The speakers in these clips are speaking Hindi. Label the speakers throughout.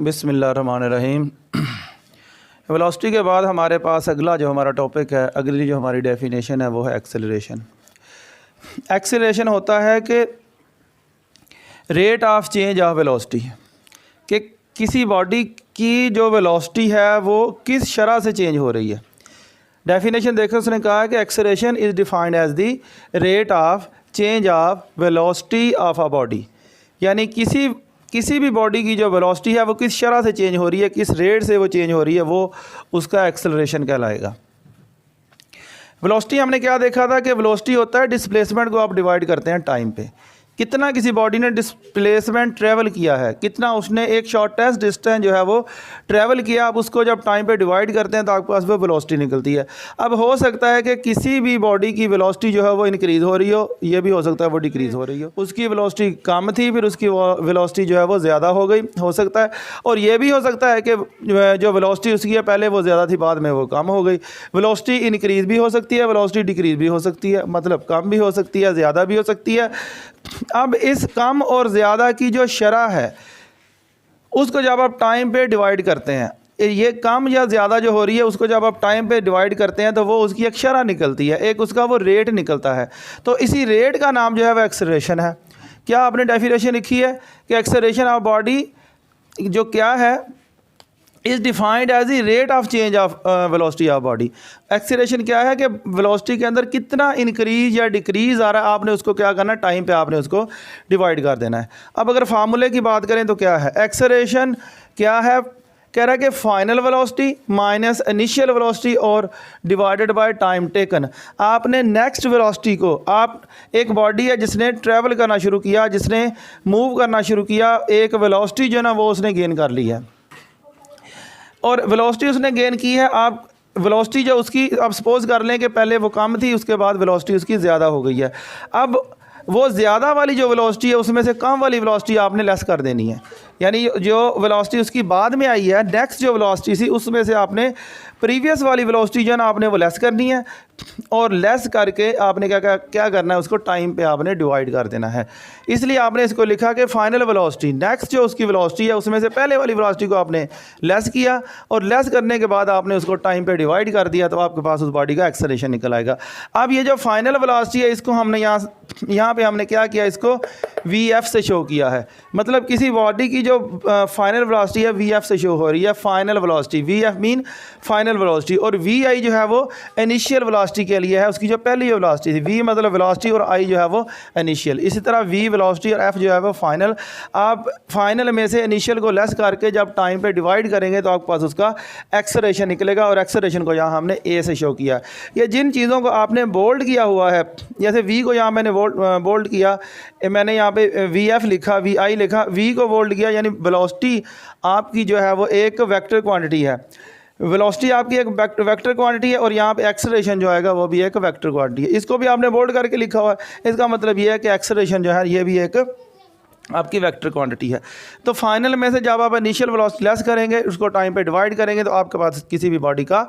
Speaker 1: बिस्मिल्लाहिर्रहमानिर्रहीम। वेलोसिटी के बाद हमारे पास अगला जो हमारा टॉपिक है, अगली जो हमारी डेफिनेशन है वो है एक्सेलरेशन। एक्सेलरेशन होता है कि rate of change of velocity, कि किसी बॉडी की जो वेलोसिटी है वो किस शरह से चेंज हो रही है। डेफिनेशन देखो, उसने कहा कि acceleration is defined as the rate of change of velocity of a body, यानी किसी भी बॉडी की जो वेलोसिटी है वो किस शरह से चेंज हो रही है, किस रेट से वो चेंज हो रही है, वो उसका एक्सेलरेशन कहलाएगा। वेलोसिटी हमने क्या देखा था कि वेलोसिटी होता है डिस्प्लेसमेंट को आप डिवाइड करते हैं टाइम पे। कितना किसी बॉडी ने डिस्प्लेसमेंट ट्रैवल किया है, कितना उसने एक शॉर्टेस्ट डिस्टेंस जो है वो ट्रैवल किया, आप उसको जब टाइम पे डिवाइड करते हैं तो आपके पास वो वेलोसिटी निकलती है। अब हो सकता है कि किसी भी बॉडी की वेलोसिटी जो है वो इंक्रीज़ हो रही हो, ये भी हो सकता है वो डिक्रीज़ हो रही हो। उसकी वेलोसिटी कम थी, फिर उसकी वेलोसिटी जो है वो ज़्यादा हो गई, हो सकता है। और ये भी हो सकता है कि जो वेलोसिटी उसकी है पहले वो ज़्यादा थी, बाद में वो कम हो गई। वेलोसिटी इंक्रीज़ भी हो सकती है, वेलोसिटी डिक्रीज़ भी हो सकती है, मतलब कम भी हो सकती है, ज़्यादा भी हो सकती है। अब इस कम और ज़्यादा की जो शरह है उसको जब आप टाइम पे डिवाइड करते हैं, ये कम या ज़्यादा जो हो रही है उसको जब आप टाइम पे डिवाइड करते हैं तो वो उसकी एक शरह निकलती है, एक उसका वो रेट निकलता है। तो इसी रेट का नाम जो है वो एक्सेलरेशन है। क्या आपने डेफिनेशन लिखी है कि एक्सेलरेशन ऑफ बॉडी जो क्या है, is defined as the rate of change of velocity of body. Acceleration क्या है कि वेलोसिटी के अंदर कितना इंक्रीज़ या डिक्रीज़ आ रहा है, आपने उसको क्या करना है, टाइम पे आपने उसको डिवाइड कर देना है। अब अगर फार्मूले की बात करें तो क्या है एक्सेलरेशन, क्या है, कह रहा है कि final velocity minus initial velocity और डिवाइडेड बाय टाइम टेकन। आपने नेक्स्ट वेलोसिटी को, आप एक बॉडी है जिसने ट्रैवल करना शुरू किया, जिसने मूव करना शुरू किया, एक वेलोसिटी जो है ना वो उसने गेन कर ली है, और वेलोसिटी उसने गेन की है। आप वेलोसिटी जो उसकी, आप सपोज़ कर लें कि पहले वो कम थी, उसके बाद वेलोसिटी उसकी ज़्यादा हो गई है। अब वो ज़्यादा वाली जो वेलोसिटी है उसमें से कम वाली वेलोसिटी आपने लेस कर देनी है, यानी जो वेलोसिटी उसकी बाद में आई है, नेक्स्ट जो वेलोसिटी थी उसमें से आपने प्रीवियस वाली वेलोसिटी जो है ना आपने वो लेस करनी है, और लेस करके आपने क्या करना है, उसको टाइम पे आपने डिवाइड कर देना है। इसलिए आपने इसको लिखा कि फाइनल वेलोसिटी, नेक्स्ट जो उसकी वेलोसिटी है उसमें से पहले वाली वेलोसिटी को आपने लेस किया, और लेस करने के बाद आपने उसको टाइम पे डिवाइड कर दिया, तो आपके पास उस बॉडी का एक्सेलरेशन निकल आएगा। अब ये जो फाइनल वेलोसिटी है इसको हमने यहाँ पे हमने क्या किया, इसको VF से शो किया है। मतलब किसी बॉडी की जो फाइनल वेलोसिटी है VF से शो हो रही है, final velocity. VF mean final velocity, और VI जो है वो इनिशियल वेलोसिटी के लिए है, उसकी जो पहली वेलोसिटी थी। V मतलब वेलोसिटी और I जो है वो इनिशियल। इसी तरह V वेलोसिटी और F जो है वो फाइनल। आप फाइनल में से इनिशियल को लेस करके जब टाइम पे डिवाइड करेंगे तो आपके पास उसका एक्सेलरेशन निकलेगा, और एक्सेलरेशन को यहाँ हमने A से शो किया। ये जिन चीज़ों को आपने बोल्ड किया हुआ है, जैसे V को यहाँ मैंने बोल्ड किया, मैंने यहाँ पे VF लिखा, VI लिखा, V को बोल्ड किया, यानी वेलोसिटी आपकी जो है वो एक वेक्टर क्वांटिटी है। वेलोसिटी आपकी एक वेक्टर क्वांटिटी है, और यहाँ पे एक्सेलरेशन जो आएगा वो भी एक वेक्टर क्वांटिटी है। इसको भी आपने बोल्ड करके लिखा हुआ है। इसका मतलब ये है कि एक्सेलरेशन जो है ये भी एक आपकी वेक्टर क्वांटिटी है। तो फाइनल में से जब आप इनिशियल वेलोसिटी लेस करेंगे, उसको टाइम पे डिवाइड करेंगे, तो आपके पास किसी भी बॉडी का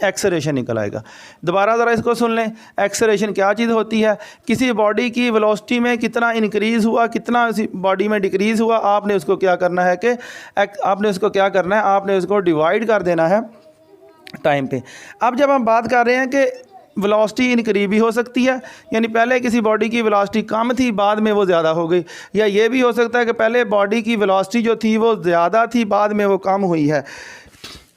Speaker 1: एक्सेलरेशन निकल आएगा। दोबारा ज़रा इसको सुन लें, एक्सेलरेशन क्या चीज़ होती है। किसी बॉडी की वेलोसिटी में कितना इंक्रीज़ हुआ, कितना इसी बॉडी में डिक्रीज़ हुआ, आपने उसको क्या करना है कि आपने उसको डिवाइड कर देना है टाइम पे। अब जब हम बात कर रहे हैं कि वेलोसिटी इंक्रीज भी हो सकती है, यानी पहले किसी बॉडी की वेलोसिटी कम थी, बाद में वो ज़्यादा हो गई, या ये भी हो सकता है कि पहले बॉडी की वेलोसिटी जो थी वो ज़्यादा थी, बाद में वो कम हुई है।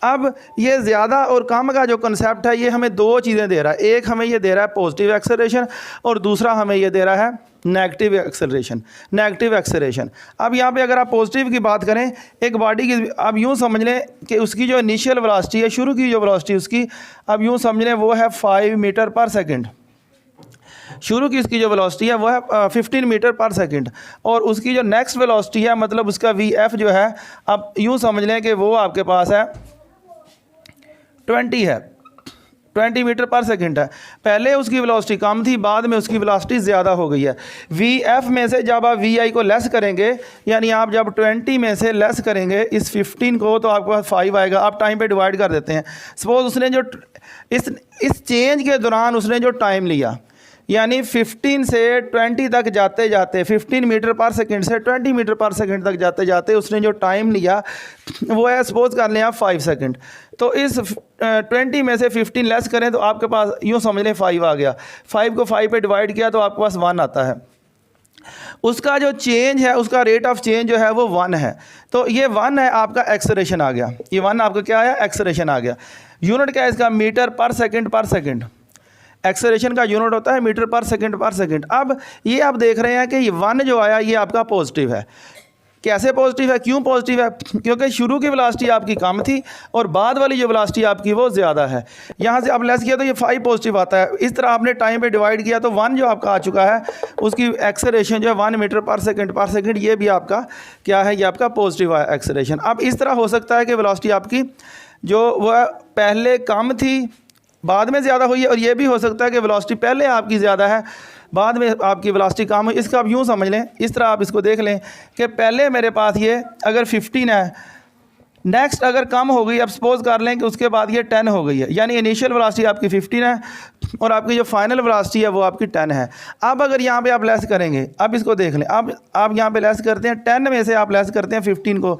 Speaker 1: अब ये ज़्यादा और कम का जो कंसेप्ट है ये हमें दो चीज़ें दे रहा है। एक हमें ये दे रहा है पॉजिटिव एक्सेलरेशन, और दूसरा हमें ये दे रहा है नेगेटिव एक्सेलरेशन। अब यहाँ पे अगर आप पॉजिटिव की बात करें, एक बॉडी की, अब यूँ समझ लें कि उसकी जो इनिशियल वेलोसिटी है, शुरू की जो वेलोसिटी उसकी, अब यूँ समझ लें वो है 5 मीटर पर सेकंड। शुरू की इसकी जो वेलोसिटी है वो है 15 मीटर पर सेकंड, और उसकी जो नेक्स्ट वेलोसिटी है, मतलब उसका VF जो है, अब यूँ समझ लें कि वो आपके पास है 20 मीटर पर सेकंड है। पहले उसकी वेलोसिटी कम थी, बाद में उसकी वेलोसिटी ज़्यादा हो गई है। VF में से जब आप VI को लेस करेंगे, यानी आप जब 20 में से लेस करेंगे इस 15 को, तो आपके पास 5 आएगा। आप टाइम पे डिवाइड कर देते हैं। सपोज़ उसने जो इस चेंज के दौरान उसने जो टाइम लिया, यानी 15 से 20 तक जाते जाते 15 मीटर पर सेकंड से 20 मीटर पर सेकंड तक जाते जाते उसने जो टाइम लिया वो है, सपोज कर लें आप 5 सेकंड। तो इस 20 में से 15 लेस करें तो आपके पास यूँ समझ लें 5 आ गया। 5 को 5 पे डिवाइड किया तो आपके पास 1 आता है। उसका जो चेंज है, उसका रेट ऑफ चेंज जो है वो 1 है। तो ये 1 है आपका एक्सेलरेशन आ गया। ये 1 आपका क्या है, एक्सेलरेशन आ गया। यूनिट क्या है इसका, मीटर पर सेकंड। एक्सेलरेशन का यूनिट होता है मीटर पर सेकंड। अब ये आप देख रहे हैं कि ये 1 जो आया ये आपका पॉजिटिव है। कैसे पॉजिटिव है, क्यों पॉजिटिव है? क्योंकि शुरू की वेलोसिटी आपकी कम थी और बाद वाली जो वेलोसिटी आपकी वो ज़्यादा है। यहाँ से आप लेस किया तो ये 5 पॉजिटिव आता है। इस तरह आपने टाइम पे डिवाइड किया तो 1 जो आपका आ चुका है, उसकी एक्सेलरेशन जो है 1 मीटर पर सेकंड, ये भी आपका क्या है, ये आपका पॉजिटिव है एक्सेलरेशन। अब इस तरह हो सकता है कि वेलोसिटी आपकी जो वह पहले कम थी बाद में ज़्यादा हुई है, और ये भी हो सकता है कि वेलोसिटी पहले आपकी ज़्यादा है बाद में आपकी वेलोसिटी कम है। इसका आप यूँ समझ लें, इस तरह आप इसको देख लें कि पहले मेरे पास ये अगर 15 है, नेक्स्ट अगर कम हो गई, अब सपोज कर लें कि उसके बाद ये 10 हो गई है, यानी इनिशियल वेलोसिटी आपकी 15 है और आपकी जो फाइनल वेलोसिटी है वो आपकी 10 है। अब अगर यहाँ पे आप लेस करेंगे, अब इसको देख लें, अब आप यहाँ पे लेस करते हैं 10 में से आप लेस करते हैं 15 को,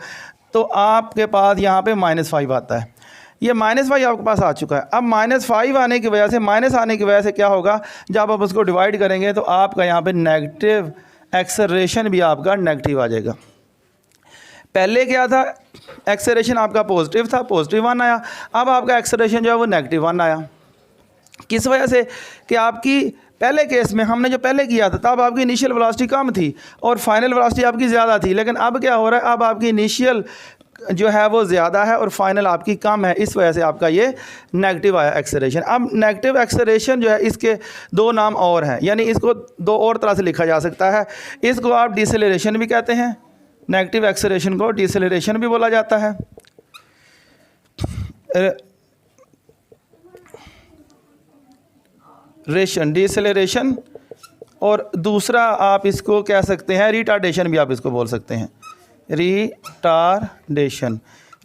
Speaker 1: तो आपके पास यहाँ पे -5 आता है। ये -5 आपके पास आ चुका है। अब -5 आने की वजह से, माइनस आने की वजह से क्या होगा, जब आप उसको डिवाइड करेंगे तो आपका यहाँ पे नेगेटिव एक्सेलरेशन भी आपका नेगेटिव आ जाएगा। पहले क्या था, एक्सेलरेशन आपका पॉजिटिव था, +1 आया। अब आपका एक्सेलरेशन जो है वो -1 आया। किस वजह से कि आपकी पहले केस में हमने जो पहले किया था तब आपकी इनिशियल वेलोसिटी कम थी और फाइनल वेलोसिटी आपकी ज़्यादा थी, लेकिन अब क्या हो रहा है, अब आपकी इनिशियल जो है वो ज़्यादा है और फाइनल आपकी कम है। इस वजह से आपका ये नेगेटिव आया एक्सेलरेशन। अब नेगेटिव एक्सेलरेशन जो है इसके 2 नाम और हैं, यानी इसको 2 और तरह से लिखा जा सकता है। इसको आप डिसेलरेशन भी कहते हैं, नेगेटिव एक्सेलरेशन को डिसेलरेशन भी बोला जाता है। डिसेलरेशन, और दूसरा आप इसको कह सकते हैं रिटार्डेशन भी आप इसको बोल सकते हैं।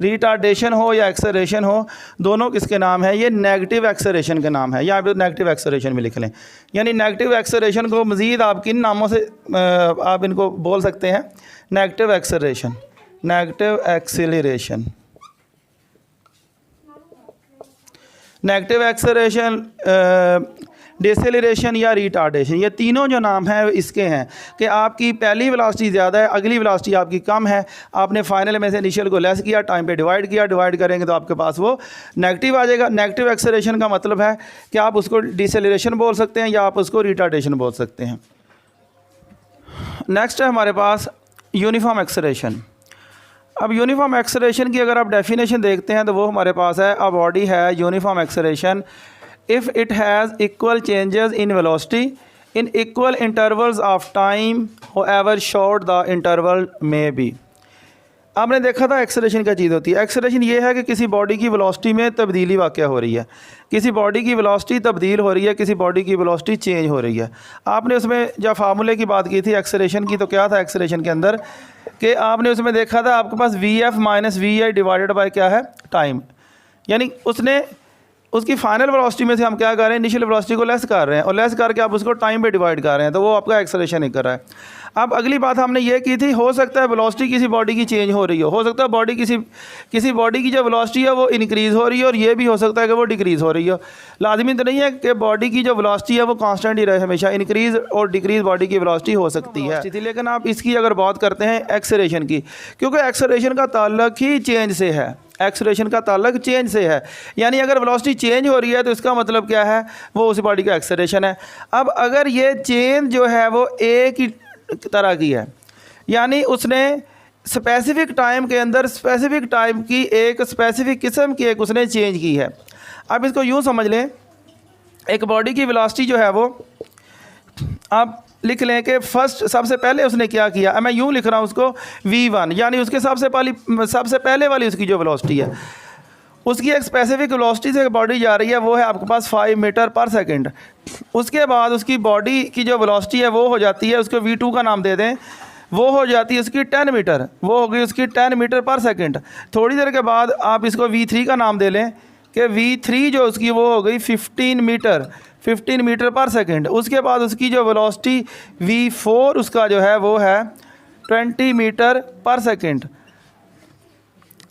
Speaker 1: रिटार्डेशन हो या एक्सेलरेशन हो, दोनों किसके नाम है, ये नेगेटिव एक्सेलरेशन के नाम है। यहाँ पे नेगेटिव एक्सेलरेशन भी लिख लें। यानी नेगेटिव एक्सेलरेशन को मज़ीद आप किन नामों से आप इनको बोल सकते हैं, नेगेटिव एक्सेलरेशन, डिसेलरेशन या रिटार्डेशन, ये तीनों जो नाम हैं इसके हैं कि आपकी पहली वेलोसिटी ज़्यादा है, अगली वेलोसिटी आपकी कम है, आपने फाइनल में से इनिशियल को लेस किया, टाइम पे डिवाइड किया, डिवाइड करेंगे तो आपके पास वो नेगेटिव आ जाएगा। नेगेटिव एक्सेलरेशन का मतलब है कि आप उसको डिसेलरेशन बोल सकते हैं या आप उसको रिटार्डेशन बोल सकते हैं। नेक्स्ट है हमारे पास यूनिफॉर्म एक्सेलरेशन। अब यूनिफॉर्म एक्सेलरेशन की अगर आप डेफिनेशन देखते हैं तो वो हमारे पास है, अ बॉडी है uniform acceleration if it has equal changes in velocity in equal intervals of time however short the interval may be। आपने देखा था एक्सेलरेशन क्या चीज़ होती है। एक्सेलरेशन ये है कि किसी बॉडी की वेलोसिटी में तब्दीली वाक़या हो रही है, किसी बॉडी की वेलोसिटी तब्दील हो रही है, किसी बॉडी की वेलोसिटी चेंज हो रही है। आपने उसमें जब फार्मूले की बात की थी एक्सेलरेशन की, तो क्या था एक्सेलरेशन के अंदर कि आपने उसमें देखा था आपके पास Vf - Vi डिवाइडेड बाय क्या है, टाइम। यानी उसने उसकी फाइनल वेलोसिटी में से हम क्या कर रहे हैं, इनिशियल वेलोसिटी को लेस कर रहे हैं और लेस करके आप उसको टाइम पे डिवाइड कर रहे हैं, तो वो आपका एक्सेलरेशन ही कर रहा है। अब अगली बात हमने ये की थी, हो सकता है वेलोसिटी किसी बॉडी की चेंज हो रही हो सकता है बॉडी किसी बॉडी की जो वेलोसिटी है वो इंक्रीज़ हो रही है और ये भी हो सकता है कि वो डिक्रीज़ हो रही हो। लाजमी तो नहीं है कि बॉडी की जो वेलोसिटी है वो कांस्टेंट ही रहे हमेशा, इंक्रीज़ और डिक्रीज़ बॉडी की वेलोसिटी हो सकती है। लेकिन आप इसकी अगर बात करते हैं एक्सेलरेशन की, क्योंकि एक्सेलरेशन का ताल्लुक ही चेंज से है, एक्सेलरेशन का ताल्लुक चेंज से है। यानी अगर वेलोसिटी चेंज हो रही है तो इसका मतलब क्या है, वो उस बॉडी का एक्सेलरेशन है। अब अगर ये चेंज जो है वो एक ही तरह की है, यानी उसने स्पेसिफिक टाइम के अंदर स्पेसिफिक टाइम की एक स्पेसिफिक किस्म की एक उसने चेंज की है। अब इसको यूँ समझ लें, एक बॉडी की वेलोसिटी जो है वो आप लिख लें कि फर्स्ट सबसे पहले उसने क्या किया, मैं यूँ लिख रहा हूँ उसको V1, यानी उसके सबसे पहले वाली उसकी जो वेलोसिटी है, उसकी एक स्पेसिफिक वेलोसिटी से बॉडी जा रही है, वो है आपके पास 5 मीटर पर सेकंड। उसके बाद उसकी बॉडी की जो वेलोसिटी है वो हो जाती है, उसको V2 का नाम दे दें, वो हो जाती है उसकी 10 मीटर, वो हो गई उसकी 10 मीटर पर सेकंड। थोड़ी देर के बाद आप इसको V3 का नाम दे लें, कि V3 जो उसकी वो हो गई 15 मीटर पर सेकंड। उसके बाद उसकी जो वेलोसिटी V4 उसका जो है वो है 20 मीटर पर सेकंड।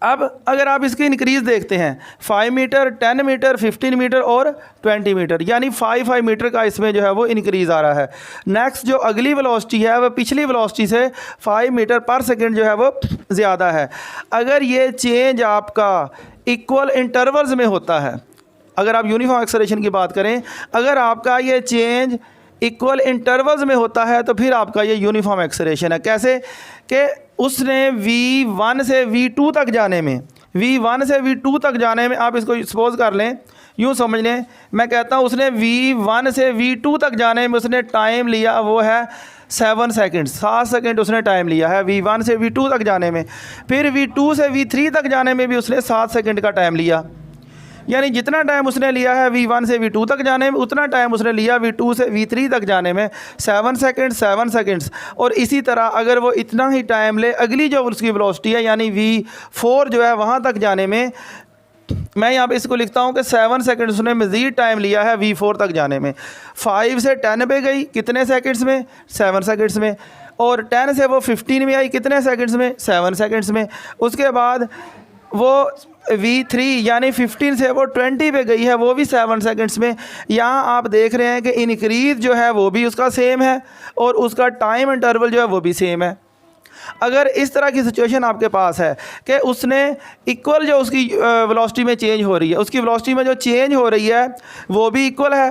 Speaker 1: अब अगर आप इसकी इंक्रीज़ देखते हैं 5 मीटर, 10 मीटर, 15 मीटर और 20 मीटर, यानी 5 मीटर का इसमें जो है वो इंक्रीज़ आ रहा है। नेक्स्ट जो अगली वेलोसिटी है वह पिछली वेलोसिटी से 5 मीटर पर सेकंड जो है वो ज़्यादा है। अगर ये चेंज आपका इक्वल इंटरवल्स में होता है, अगर आप यूनिफॉर्म एक्सेलरेशन की बात करें, अगर आपका ये चेंज इक्वल इंटरवल्स में होता है तो फिर आपका ये यूनिफॉर्म एक्सेलरेशन है। कैसे कि उसने V1 से V2 तक जाने में, V1 से V2 तक जाने में, आप इसको सपोज कर लें, यूँ समझ लें, मैं कहता हूँ उसने V1 से V2 तक जाने में उसने टाइम लिया वो है 7 सेकंड, 7 सेकंड उसने टाइम लिया है V1 से V2 तक जाने में। फिर V2 से V3 तक जाने में भी उसने 7 सेकंड का टाइम लिया, यानी जितना टाइम उसने लिया है V1 से V2 तक जाने में उतना टाइम उसने लिया V2 से V3 तक जाने में, 7 सेकंड्स। और इसी तरह अगर वो इतना ही टाइम ले अगली जो उसकी वेलोसिटी है यानी V4 जो है वहाँ तक जाने में, मैं यहाँ पे इसको लिखता हूँ कि 7 सेकंड उसने मज़ीद टाइम लिया है V4 तक जाने में। 5 से 10 पे गई कितने सेकंड्स में? 7 सेकंड्स में। और 10 से वो 15 में आई कितने सेकंड्स में? 7 सेकंड्स में। उसके बाद वो V3 यानी 15 से वो 20 पे गई है, वो भी 7 सेकंड्स में। यहाँ आप देख रहे हैं कि इनक्रीज़ जो है वो भी उसका सेम है और उसका टाइम इंटरवल जो है वो भी सेम है। अगर इस तरह की सिचुएशन आपके पास है कि उसने इक्वल जो उसकी वेलोसिटी में चेंज हो रही है, उसकी वेलोसिटी में जो चेंज हो रही है वो भी इक्वल है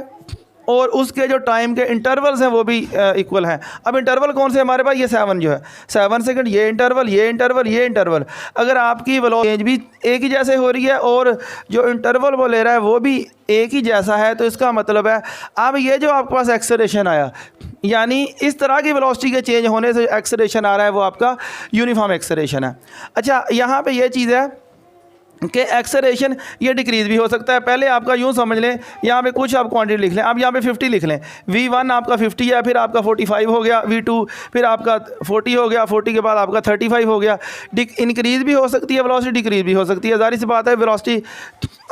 Speaker 1: और उसके जो टाइम के इंटरवल्स हैं वो भी इक्वल हैं। अब इंटरवल कौन से हमारे पास? ये 7 जो है 7 सेकंड, ये इंटरवल। अगर आपकी वेलोसिटी चेंज भी एक ही जैसे हो रही है और जो इंटरवल वो ले रहा है वो भी एक ही जैसा है, तो इसका मतलब है अब ये जो आपके पास एक्सेलरेशन आया, यानी इस तरह की वेलोसिटी के चेंज होने से एक्सेलरेशन आ रहा है वो आपका यूनिफॉर्म एक्सेलरेशन है। अच्छा, यहाँ पे ये चीज़ है कि एक्सेलरेशन ये डिक्रीज़ भी हो सकता है। पहले आपका यूँ समझ लें, यहाँ पे कुछ आप क्वांटिटी लिख लें, आप यहाँ पे 50 लिख लें। V1 आपका 50 है, फिर आपका 45 हो गया, V2 फिर आपका 40 हो गया, 40 के बाद आपका 35 हो गया। इंक्रीज़ भी हो सकती है वेलोसिटी, डिक्रीज़ भी हो सकती है। जाहिर सी बात है वेलोसिटी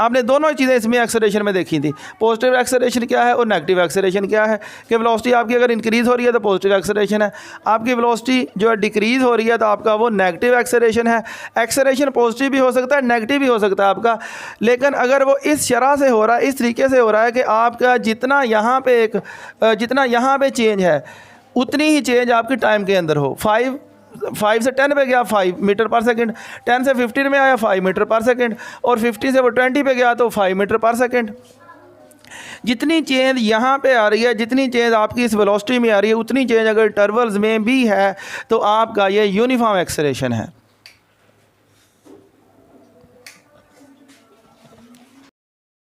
Speaker 1: आपने दोनों चीज़ें इसमें एक्सेलरेशन में देखी थी, पॉजिटिव एक्सेलरेशन क्या है और नेगेटिव एक्सेलरेशन क्या है। कि वेलोसिटी आपकी अगर इंक्रीज़ हो रही है तो पॉजिटिव एक्सेलरेशन है, आपकी वेलोसिटी जो है डिक्रीज़ हो रही है तो आपका वो नेगेटिव एक्सेलरेशन है। एक्सेलरेशन पॉजिटिव भी हो सकता है, नेगेटिव भी हो सकता है आपका, लेकिन अगर वो इस शरह से हो रहा है, इस तरीके से हो रहा है कि आपका जितना यहाँ पे चेंज है उतनी ही चेंज आपकी टाइम के अंदर हो। 5 से 10 पे गया 5 मीटर पर सेकंड, 10 से 15 में आया 5 मीटर पर सेकंड, और 50 से वो 20 पे गया तो 5 मीटर पर सेकंड। जितनी चेंज यहाँ पे आ रही है, जितनी चेंज आपकी इस वेलोसिटी में आ रही है, उतनी चेंज अगर इंटरवल्स में भी है तो आपका ये यूनिफॉर्म एक्सेलरेशन है।